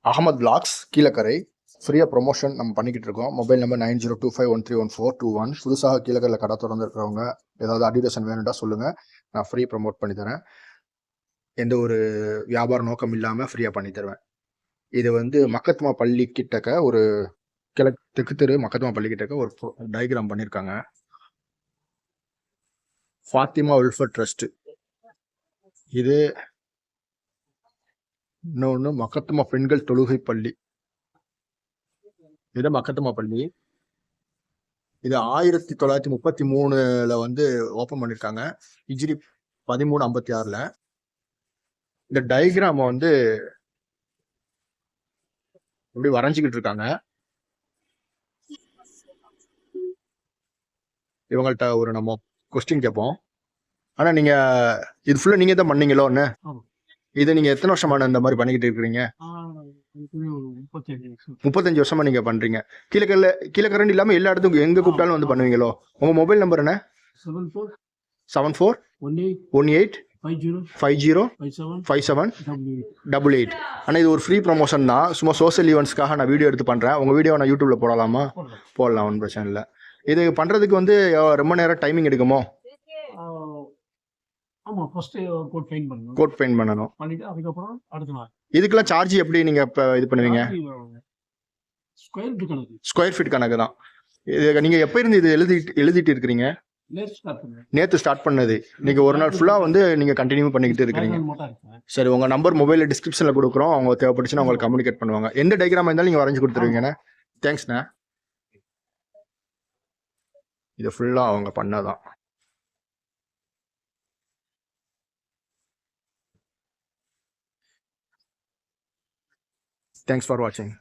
Ahmed blocks Kilakarai ஃப்ரீயாக promotion நம்ம பண்ணிக்கிட்டு இருக்கோம். Mobile number 9025131421. புதுசாக கீழக்கரையில் கடை திறந்துருக்கிறவங்க ஏதாவது அட்வர்டைஸ்மெண்ட் வேணும்டா சொல்லுங்கள், நான் ஃப்ரீ ப்ரொமோட் பண்ணி தரேன். எந்த ஒரு வியாபார நோக்கம் இல்லாமல் ஃப்ரீயாக பண்ணி தருவேன். இது வந்து மக்கத்மா பள்ளி கிட்டக்க ஒரு தெற்கு தெரு மக்கத்மா பள்ளி கிட்டக்க ஒரு டயக்ராம் பண்ணியிருக்காங்க. Fatima welfare trust. இது இன்னொன்று மக்கத்மா பெண்கள் தொழுகை பள்ளி. இது மக்கத்மா பள்ளி. இது 1933 வந்து ஓப்பன் பண்ணியிருக்காங்க. ஹிஜ்ரி 1356. இந்த டயக்ராம வந்து இப்படி வரைஞ்சிக்கிட்டு இருக்காங்க. இவங்கள்ட்ட ஒரு நம்ம கொஸ்டின் கேட்போம். ஆனா நீங்க இது ஃபுல்லா நீங்க தான் பண்ணீங்களோ? இதை நீங்க எத்தனை வருஷமான இந்த மாதிரி பண்ணிக்கிட்டு இருக்கிறீங்க? 35 வருஷமா நீங்க பண்றீங்க. கீழக்கரண்டி இல்லாம எல்லா இடத்துக்கும் எங்க கூப்பிட்டாலும் வந்து பண்ணுவீங்களோ? உங்க மொபைல் நம்பர் என்ன? 7418 505788. ஆனால் இது ஒரு ஃப்ரீ ப்ரொமோஷன் தான். சும்மா சோஷியல் ஈவெண்ட்ஸ்க்காக நான் வீடியோ எடுத்து பண்ணுறேன். உங்கள் வீடியோ நான் யூடியூப்ல போடலாமா? போடலாம், ஒன்றும் பிரச்சனை இல்லை. இது பண்ணுறதுக்கு வந்து ரொம்ப நேரம் டைமிங் எடுக்குமோ? கோட் பெயிண்ட் பண்ணணும். இதுக்கெல்லாம் சார்ஜ் எப்படி நீங்க இப்போ இது பண்ணுவீங்க? ஸ்கொயர் ஃபீட் கணக்கு தான். இது நீங்க எப்போ இருந்து இது எழுதிட்டு இருக்கிறீங்க? நேற்று ஸ்டார்ட் பண்ணது. நீங்க ஒரு நாள் ஃபுல்லா வந்து நீங்க கண்டினியூ பண்ணிக்கிட்டு இருக்கிறீங்க. சரி, உங்க நம்பர் மொபைல்ல டிஸ்கிரிப்ஷன்ல கொடுக்குறோம். அவங்க தேவைப்பட்டுச்சுன்னா உங்களுக்கு கம்யூனிகேட் பண்ணுவாங்க. எந்த டயக்ராம் இருந்தாலும் நீங்க வரைஞ்சு கொடுத்துருவீங்கண்ணே. தேங்க்ஸ்ண்ணே. இது ஃபுல்லா அவங்க பண்ணதான். தேங்க்ஸ் ஃபார் வாட்சிங்.